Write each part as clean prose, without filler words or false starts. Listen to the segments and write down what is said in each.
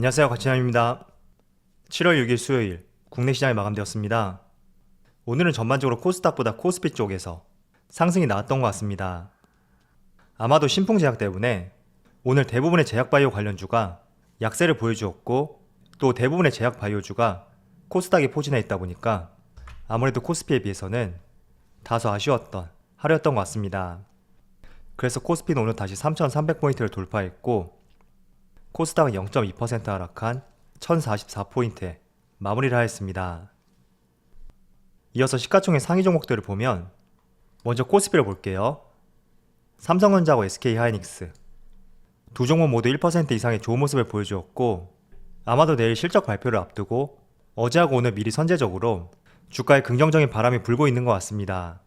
안녕하세요, 곽진환입니다. 7월 6일 수요일 국내 시장이 마감되었습니다. 오늘은 전반적으로 코스닥보다 코스피 쪽에서 상승이 나왔던 것 같습니다. 아마도 신풍 제약 때문에 오늘 대부분의 제약바이오 관련주가 약세를 보여주었고, 또 대부분의 제약바이오주가 코스닥에 포진해 있다 보니까 아무래도 코스피에 비해서는 다소 아쉬웠던 하루였던 것 같습니다. 그래서 코스피는 오늘 다시 3,300포인트를 돌파했고, 코스닥은 0.2% 하락한 1044포인트에 마무리를 하였습니다. 이어서 시가총액 상위 종목들을 보면 먼저 코스피를 볼게요. 삼성전자하고 SK하이닉스 두 종목 모두 1% 이상의 좋은 모습을 보여주었고, 아마도 내일 실적 발표를 앞두고 어제하고 오늘 미리 선제적으로 주가에 긍정적인 바람이 불고 있는 것 같습니다.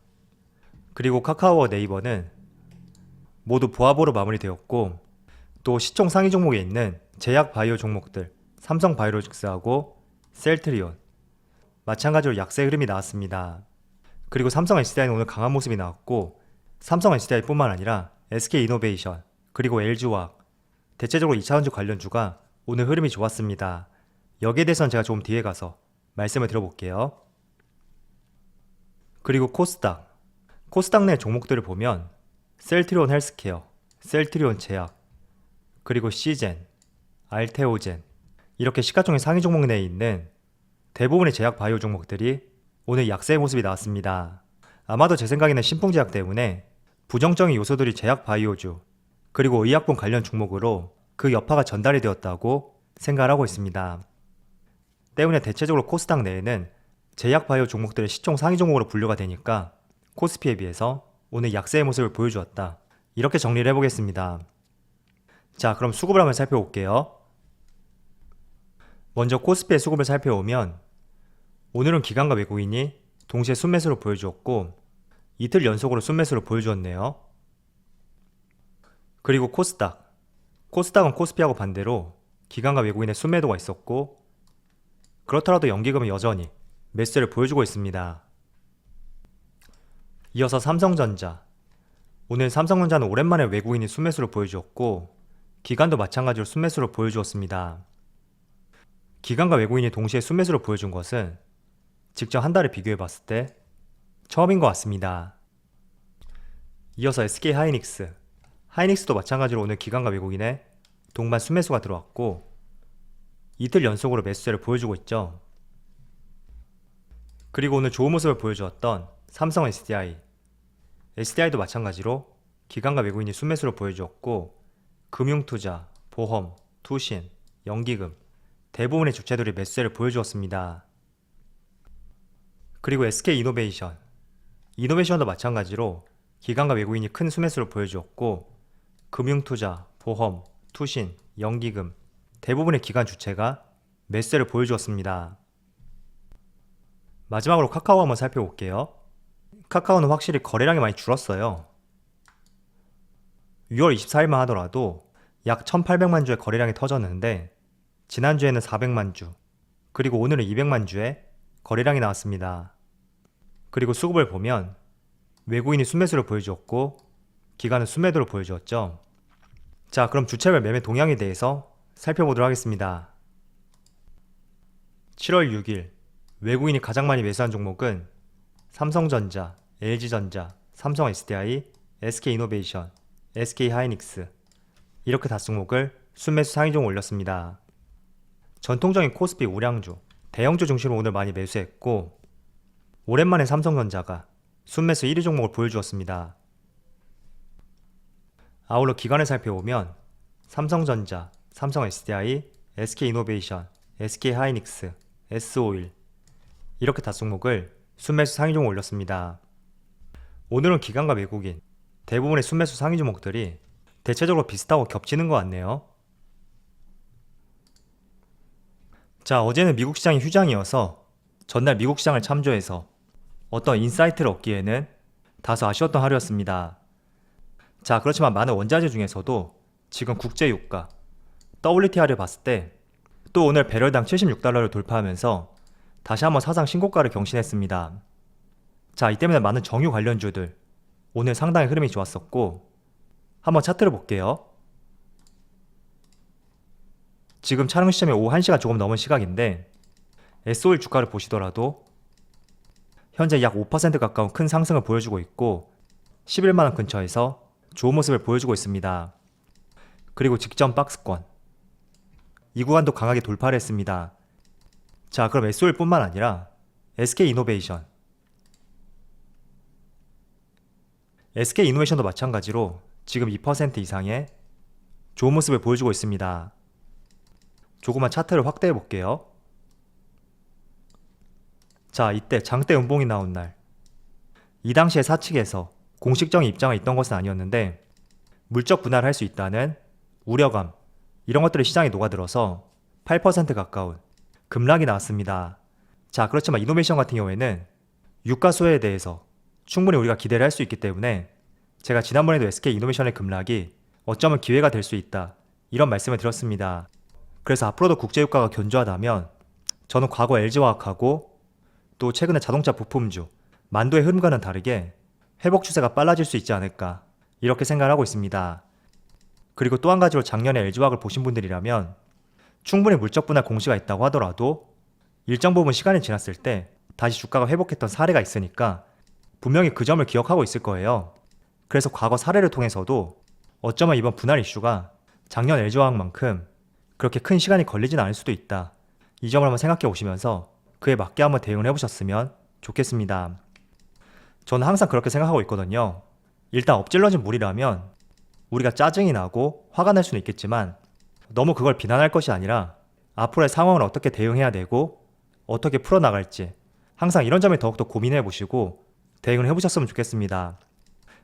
그리고 카카오와 네이버는 모두 보합으로 마무리되었고, 또 시총 상위 종목에 있는 제약 바이오 종목들 삼성바이오로직스하고 셀트리온 마찬가지로 약세 흐름이 나왔습니다. 그리고 삼성 SDI는 오늘 강한 모습이 나왔고, 삼성 SDI 뿐만 아니라 SK이노베이션 그리고 LG화학 대체적으로 2차전지 관련주가 오늘 흐름이 좋았습니다. 여기에 대해서는 제가 조금 뒤에 가서 말씀을 드려볼게요. 그리고 코스닥 내 종목들을 보면 셀트리온 헬스케어, 셀트리온 제약, 그리고 시젠, 알테오젠 이렇게 시가총액 상위 종목 내에 있는 대부분의 제약 바이오 종목들이 오늘 약세의 모습이 나왔습니다. 아마도 제 생각에는 신풍제약 때문에 부정적인 요소들이 제약 바이오주 그리고 의약품 관련 종목으로 그 여파가 전달이 되었다고 생각을 하고 있습니다. 때문에 대체적으로 코스닥 내에는 제약 바이오 종목들의 시총 상위 종목으로 분류가 되니까 코스피에 비해서 오늘 약세의 모습을 보여주었다, 이렇게 정리를 해보겠습니다. 자, 그럼 수급을 한번 살펴볼게요. 먼저 코스피의 수급을 살펴보면 오늘은 기관과 외국인이 동시에 순매수를 보여주었고, 이틀 연속으로 순매수를 보여주었네요. 그리고 코스닥은 코스피하고 반대로 기관과 외국인의 순매도가 있었고, 그렇더라도 연기금은 여전히 매수세를 보여주고 있습니다. 이어서 삼성전자, 오늘 삼성전자는 오랜만에 외국인이 순매수를 보여주었고, 기관도 마찬가지로 순매수를 보여주었습니다. 기관과 외국인이 동시에 순매수를 보여준 것은 직접 한 달을 비교해 봤을 때 처음인 것 같습니다. 이어서 하이닉스도 마찬가지로 오늘 기관과 외국인의 동반 순매수가 들어왔고, 이틀 연속으로 매수세를 보여주고 있죠. 그리고 오늘 좋은 모습을 보여주었던 삼성 SDI도 마찬가지로 기관과 외국인이 순매수를 보여주었고, 금융투자, 보험, 투신, 연기금 대부분의 주체들이 매수세를 보여주었습니다. 그리고 이노베이션도 마찬가지로 기관과 외국인이 큰 순매수를 보여주었고, 금융투자, 보험, 투신, 연기금 대부분의 기관 주체가 매수세를 보여주었습니다. 마지막으로 카카오 한번 살펴볼게요. 카카오는 확실히 거래량이 많이 줄었어요. 6월 24일만 하더라도 약 1800만 주의 거래량이 터졌는데, 지난주에는 400만 주, 그리고 오늘은 200만 주의 거래량이 나왔습니다. 그리고 수급을 보면 외국인이 순매수를 보여주었고, 기관은 순매도를 보여주었죠. 자, 그럼 주체별 매매 동향에 대해서 살펴보도록 하겠습니다. 7월 6일 외국인이 가장 많이 매수한 종목은 삼성전자, LG전자, 삼성 SDI, SK이노베이션, SK하이닉스 이렇게 5종목을 순매수 상위 종목 올렸습니다. 전통적인 코스피 우량주, 대형주 중심으로 오늘 많이 매수했고, 오랜만에 삼성전자가 순매수 1위 종목을 보여주었습니다. 아울러 기관을 살펴보면 삼성전자, 삼성 SDI, SK이노베이션, SK하이닉스, S-오일 이렇게 5종목을 순매수 상위 종목 올렸습니다. 오늘은 기관과 외국인 대부분의 순매수 상위 종목들이 대체적으로 비슷하고 겹치는 것 같네요. 자, 어제는 미국 시장이 휴장이어서 전날 미국 시장을 참조해서 어떤 인사이트를 얻기에는 다소 아쉬웠던 하루였습니다. 자, 그렇지만 많은 원자재 중에서도 지금 국제유가 WTI를 봤을 때 또 오늘 배럴당 76달러를 돌파하면서 다시 한번 사상 신고가를 경신했습니다. 자, 이 때문에 많은 정유 관련주들 오늘 상당히 흐름이 좋았었고, 한번 차트를 볼게요. 지금 촬영 시점이 오후 1시가 조금 넘은 시각인데 SO일 주가를 보시더라도 현재 약 5% 가까운 큰 상승을 보여주고 있고 11만원 근처에서 좋은 모습을 보여주고 있습니다. 그리고 직전 박스권 이 구간도 강하게 돌파를 했습니다. 자, 그럼 SO일 뿐만 아니라 SK이노베이션도 마찬가지로 지금 2% 이상의 좋은 모습을 보여주고 있습니다. 조금만 차트를 확대해 볼게요. 자, 이때 장대 음봉이 나온 날, 이 당시에 사측에서 공식적인 입장이 있던 것은 아니었는데 물적 분할을 할 수 있다는 우려감, 이런 것들이 시장에 녹아들어서 8% 가까운 급락이 나왔습니다. 자, 그렇지만 이노베이션 같은 경우에는 유가 수혜에 대해서 충분히 우리가 기대를 할 수 있기 때문에 제가 지난번에도 SK이노베이션의 급락이 어쩌면 기회가 될 수 있다, 이런 말씀을 드렸습니다. 그래서 앞으로도 국제유가가 견조하다면 저는 과거 LG화학하고 또 최근에 자동차 부품주, 만도의 흐름과는 다르게 회복 추세가 빨라질 수 있지 않을까, 이렇게 생각을 하고 있습니다. 그리고 또 한 가지로 작년에 LG화학을 보신 분들이라면 충분히 물적 분할 공시가 있다고 하더라도 일정 부분 시간이 지났을 때 다시 주가가 회복했던 사례가 있으니까 분명히 그 점을 기억하고 있을 거예요. 그래서 과거 사례를 통해서도 어쩌면 이번 분할 이슈가 작년 LG화학만큼 그렇게 큰 시간이 걸리진 않을 수도 있다, 이 점을 한번 생각해 보시면서 그에 맞게 한번 대응을 해보셨으면 좋겠습니다. 저는 항상 그렇게 생각하고 있거든요. 일단 엎질러진 물이라면 우리가 짜증이 나고 화가 날 수는 있겠지만 너무 그걸 비난할 것이 아니라 앞으로의 상황을 어떻게 대응해야 되고 어떻게 풀어나갈지 항상 이런 점에 더욱더 고민해 보시고 대응을 해보셨으면 좋겠습니다.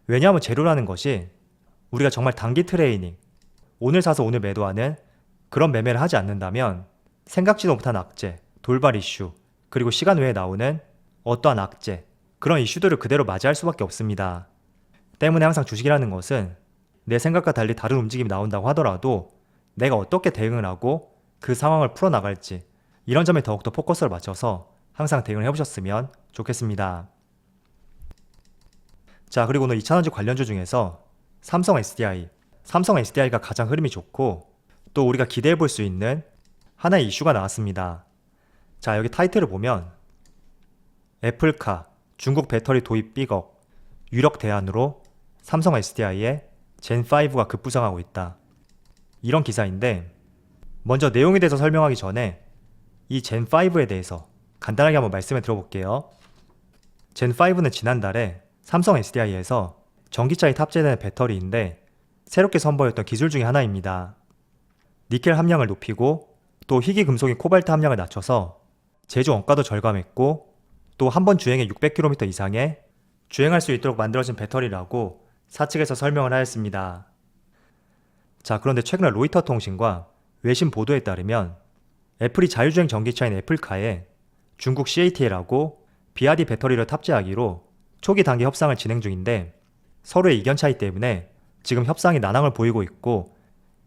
왜냐하면 재료라는 것이 우리가 정말 단기 트레이닝, 오늘 사서 오늘 매도하는 그런 매매를 하지 않는다면 생각지도 못한 악재, 돌발 이슈, 그리고 시간 외에 나오는 어떠한 악재, 그런 이슈들을 그대로 맞이할 수밖에 없습니다. 때문에 항상 주식이라는 것은 내 생각과 달리 다른 움직임이 나온다고 하더라도 내가 어떻게 대응을 하고 그 상황을 풀어나갈지, 이런 점에 더욱더 포커스를 맞춰서 항상 대응을 해보셨으면 좋겠습니다. 자, 그리고 오늘 2차전지 관련주 중에서 삼성 SDI가 가장 흐름이 좋고 또 우리가 기대해 볼 수 있는 하나의 이슈가 나왔습니다. 자, 여기 타이틀을 보면 애플카, 중국 배터리 도입 삐걱, 유력 대안으로 삼성 SDI의 젠5가 급부상하고 있다, 이런 기사인데 먼저 내용에 대해서 설명하기 전에 이 젠5에 대해서 간단하게 한번 말씀을 들어볼게요. 젠5는 지난달에 삼성 SDI에서 전기차에 탑재되는 배터리인데 새롭게 선보였던 기술 중에 하나입니다. 니켈 함량을 높이고 또 희귀 금속인 코발트 함량을 낮춰서 제조 원가도 절감했고 또 한 번 주행에 600km 이상의 주행할 수 있도록 만들어진 배터리라고 사측에서 설명을 하였습니다. 자, 그런데 최근에 로이터 통신과 외신 보도에 따르면 애플이 자율주행 전기차인 애플카에 중국 CATL하고 비아디 배터리를 탑재하기로 초기 단계 협상을 진행 중인데 서로의 이견 차이 때문에 지금 협상이 난항을 보이고 있고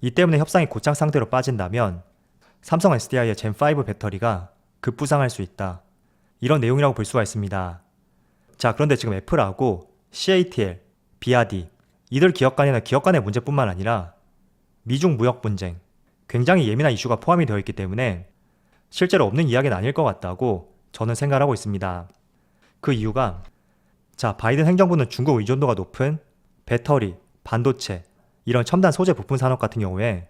이 때문에 협상이 고착 상태로 빠진다면 삼성 SDI의 젠5 배터리가 급부상할 수 있다, 이런 내용이라고 볼 수가 있습니다. 자, 그런데 지금 애플하고 CATL, 비아디 이들 기업 간의 문제뿐만 아니라 미중 무역 분쟁, 굉장히 예민한 이슈가 포함이 되어 있기 때문에 실제로 없는 이야기는 아닐 것 같다고 저는 생각을 하고 있습니다. 그 이유가 자, 바이든 행정부는 중국 의존도가 높은 배터리, 반도체, 이런 첨단 소재 부품 산업 같은 경우에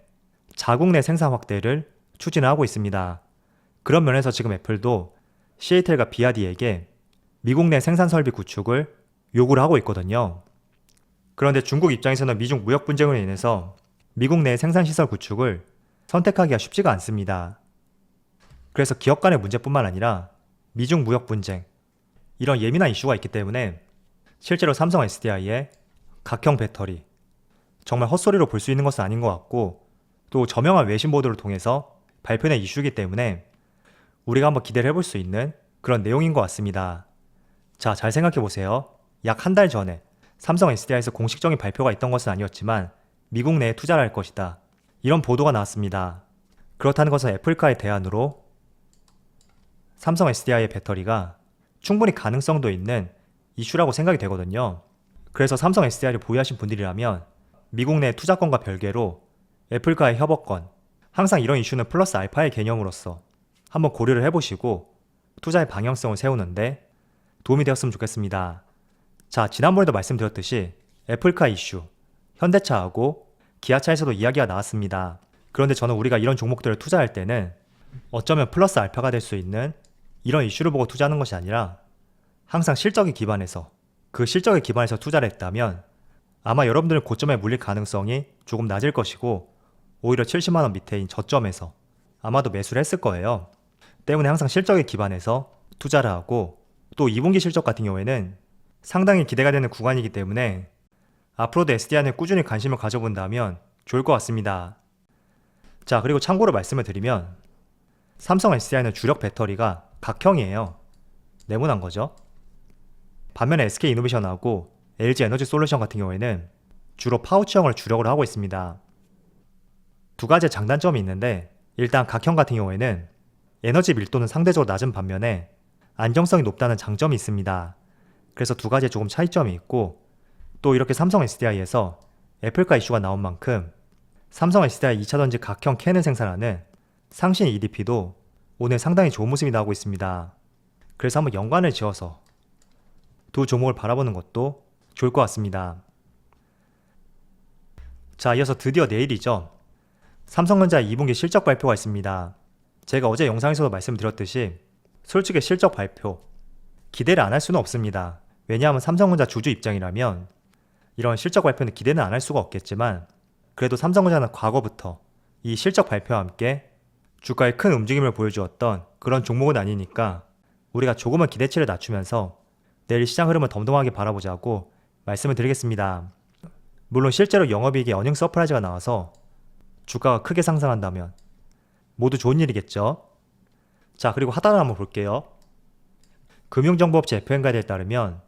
자국 내 생산 확대를 추진을 하고 있습니다. 그런 면에서 지금 애플도 CATL과 비아디에게 미국 내 생산 설비 구축을 요구를 하고 있거든요. 그런데 중국 입장에서는 미중 무역 분쟁으로 인해서 미국 내 생산 시설 구축을 선택하기가 쉽지가 않습니다. 그래서 기업 간의 문제뿐만 아니라 미중 무역 분쟁, 이런 예민한 이슈가 있기 때문에 실제로 삼성 SDI의 각형 배터리, 정말 헛소리로 볼 수 있는 것은 아닌 것 같고 또 저명한 외신 보도를 통해서 발표된 이슈이기 때문에 우리가 한번 기대를 해볼 수 있는 그런 내용인 것 같습니다. 자, 잘 생각해 보세요. 약 한 달 전에 삼성 SDI에서 공식적인 발표가 있던 것은 아니었지만 미국 내에 투자를 할 것이다, 이런 보도가 나왔습니다. 그렇다는 것은 애플카의 대안으로 삼성 SDI의 배터리가 충분히 가능성도 있는 이슈라고 생각이 되거든요. 그래서 삼성 SDI를 보유하신 분들이라면 미국 내 투자권과 별개로 애플과의 협업권, 항상 이런 이슈는 플러스 알파의 개념으로서 한번 고려를 해보시고 투자의 방향성을 세우는데 도움이 되었으면 좋겠습니다. 자, 지난번에도 말씀드렸듯이 애플카 이슈, 현대차하고 기아차에서도 이야기가 나왔습니다. 그런데 저는 우리가 이런 종목들을 투자할 때는 어쩌면 플러스 알파가 될 수 있는 이런 이슈를 보고 투자하는 것이 아니라 항상 실적에 기반해서 그 실적에 기반해서 투자를 했다면 아마 여러분들은 고점에 물릴 가능성이 조금 낮을 것이고 오히려 70만원 밑에인 저점에서 아마도 매수를 했을 거예요. 때문에 항상 실적에 기반해서 투자를 하고 또 2분기 실적 같은 경우에는 상당히 기대가 되는 구간이기 때문에 앞으로도 SDI에 꾸준히 관심을 가져본다면 좋을 것 같습니다. 자, 그리고 참고로 말씀을 드리면 삼성 SDI는 주력 배터리가 각형이에요. 네모난 거죠. 반면에 SK이노베이션하고 LG에너지솔루션 같은 경우에는 주로 파우치형을 주력으로 하고 있습니다. 두 가지 장단점이 있는데 일단 각형 같은 경우에는 에너지 밀도는 상대적으로 낮은 반면에 안정성이 높다는 장점이 있습니다. 그래서 두 가지에 조금 차이점이 있고 또 이렇게 삼성 SDI에서 애플카 이슈가 나온 만큼 삼성 SDI 2차전지 각형 캔을 생산하는 상신 EDP도 오늘 상당히 좋은 모습이 나오고 있습니다. 그래서 한번 연관을 지어서 두 종목을 바라보는 것도 좋을 것 같습니다. 자, 이어서 드디어 내일이죠. 삼성전자 2분기 실적 발표가 있습니다. 제가 어제 영상에서도 말씀드렸듯이 솔직히 실적 발표 기대를 안 할 수는 없습니다. 왜냐하면 삼성전자 주주 입장이라면 이런 실적 발표는 기대는 안 할 수가 없겠지만 그래도 삼성전자는 과거부터 이 실적 발표와 함께 주가에 큰 움직임을 보여주었던 그런 종목은 아니니까 우리가 조금은 기대치를 낮추면서 내일 시장 흐름을 덤덤하게 바라보자고 말씀을 드리겠습니다. 물론 실제로 영업이익에 어닝 서프라이즈가 나와서 주가가 크게 상승한다면 모두 좋은 일이겠죠. 자, 그리고 하단을 한번 볼게요. 금융정보업체 FM가이드에 따르면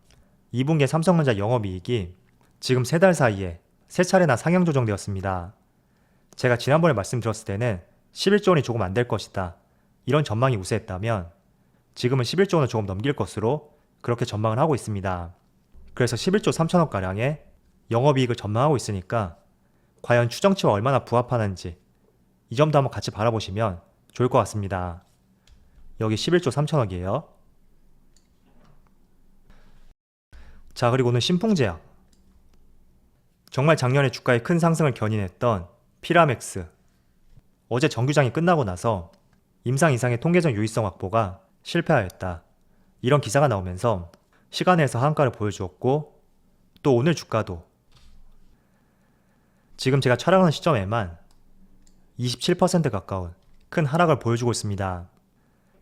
2분기 삼성전자 영업이익이 지금 3달 사이에 3차례나 상향 조정되었습니다. 제가 지난번에 말씀드렸을 때는 11조 원이 조금 안 될 것이다, 이런 전망이 우세했다면 지금은 11조 원을 조금 넘길 것으로 그렇게 전망을 하고 있습니다. 그래서 11조 3천억가량의 영업이익을 전망하고 있으니까 과연 추정치와 얼마나 부합하는지 이 점도 한번 같이 바라보시면 좋을 것 같습니다. 여기 11조 3천억이에요. 자, 그리고 오늘 신풍제약, 정말 작년에 주가의 큰 상승을 견인했던 피라맥스, 어제 정규장이 끝나고 나서 임상 이상의 통계적 유의성 확보가 실패하였다, 이런 기사가 나오면서 시간에서 하한가를 보여주었고 또 오늘 주가도 지금 제가 촬영하는 시점에만 27% 가까운 큰 하락을 보여주고 있습니다.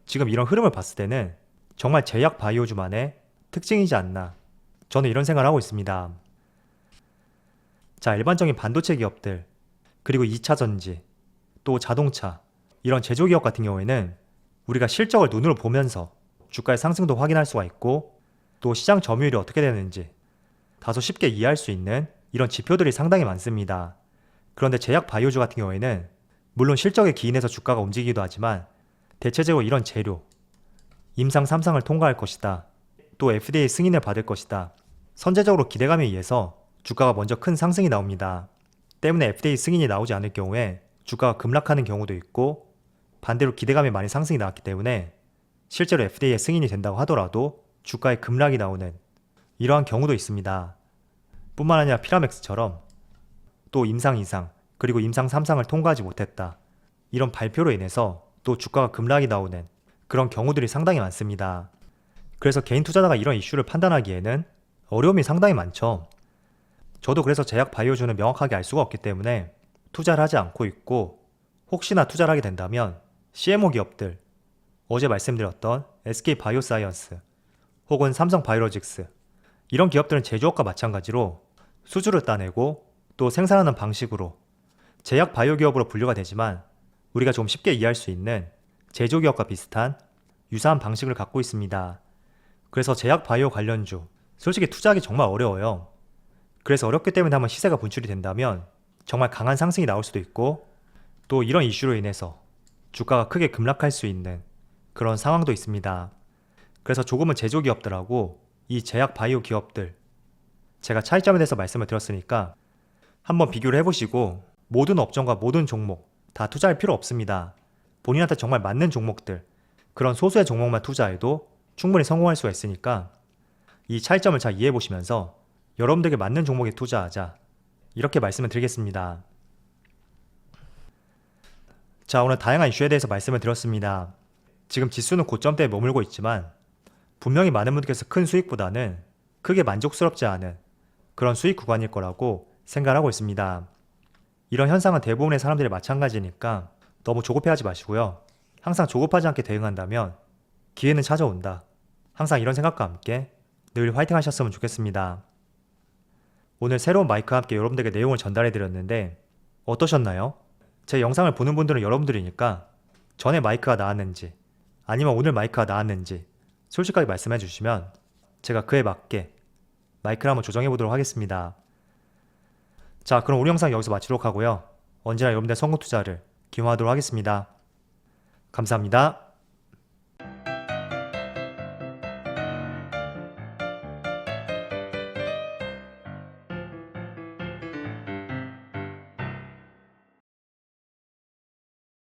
지금 이런 흐름을 봤을 때는 정말 제약 바이오주만의 특징이지 않나, 저는 이런 생각을 하고 있습니다. 자, 일반적인 반도체 기업들 그리고 2차 전지 또 자동차 이런 제조기업 같은 경우에는 우리가 실적을 눈으로 보면서 주가의 상승도 확인할 수가 있고 또 시장 점유율이 어떻게 되는지 다소 쉽게 이해할 수 있는 이런 지표들이 상당히 많습니다. 그런데 제약 바이오주 같은 경우에는 물론 실적에 기인해서 주가가 움직이기도 하지만 대체적으로 이런 재료, 임상 3상을 통과할 것이다, 또 FDA 승인을 받을 것이다, 선제적으로 기대감에 의해서 주가가 먼저 큰 상승이 나옵니다. 때문에 FDA 승인이 나오지 않을 경우에 주가가 급락하는 경우도 있고 반대로 기대감이 많이 상승이 나왔기 때문에 실제로 FDA의 승인이 된다고 하더라도 주가에 급락이 나오는 이러한 경우도 있습니다. 뿐만 아니라 피라맥스처럼 또 임상 2상 그리고 임상 3상을 통과하지 못했다, 이런 발표로 인해서 또 주가가 급락이 나오는 그런 경우들이 상당히 많습니다. 그래서 개인 투자자가 이런 이슈를 판단하기에는 어려움이 상당히 많죠. 저도 그래서 제약 바이오주는 명확하게 알 수가 없기 때문에 투자를 하지 않고 있고, 혹시나 투자를 하게 된다면 CMO 기업들, 어제 말씀드렸던 SK바이오사이언스 혹은 삼성바이오로직스, 이런 기업들은 제조업과 마찬가지로 수주를 따내고 또 생산하는 방식으로 제약 바이오 기업으로 분류가 되지만 우리가 좀 쉽게 이해할 수 있는 제조기업과 비슷한 유사한 방식을 갖고 있습니다. 그래서 제약 바이오 관련주 솔직히 투자하기 정말 어려워요. 그래서 어렵기 때문에 한번 시세가 분출이 된다면 정말 강한 상승이 나올 수도 있고 또 이런 이슈로 인해서 주가가 크게 급락할 수 있는 그런 상황도 있습니다. 그래서 조금은 제조기업들하고 이 제약 바이오 기업들, 제가 차이점에 대해서 말씀을 드렸으니까 한번 비교를 해보시고 모든 업종과 모든 종목 다 투자할 필요 없습니다. 본인한테 정말 맞는 종목들, 그런 소수의 종목만 투자해도 충분히 성공할 수가 있으니까 이 차이점을 잘 이해해 보시면서 여러분들에게 맞는 종목에 투자하자. 이렇게 말씀을 드리겠습니다. 자, 오늘 다양한 이슈에 대해서 말씀을 드렸습니다. 지금 지수는 고점대에 머물고 있지만 분명히 많은 분들께서 큰 수익보다는 크게 만족스럽지 않은 그런 수익 구간일 거라고 생각을 하고 있습니다. 이런 현상은 대부분의 사람들이 마찬가지니까 너무 조급해하지 마시고요. 항상 조급하지 않게 대응한다면 기회는 찾아온다. 항상 이런 생각과 함께 늘 화이팅 하셨으면 좋겠습니다. 오늘 새로운 마이크와 함께 여러분들에게 내용을 전달해 드렸는데 어떠셨나요? 제 영상을 보는 분들은 여러분들이니까 전에 마이크가 나왔는지 아니면 오늘 마이크가 나왔는지 솔직하게 말씀해 주시면 제가 그에 맞게 마이크를 한번 조정해 보도록 하겠습니다. 자, 그럼 우리 영상 여기서 마치도록 하고요. 언제나 여러분들의 성공 투자를 기원하도록 하겠습니다. 감사합니다.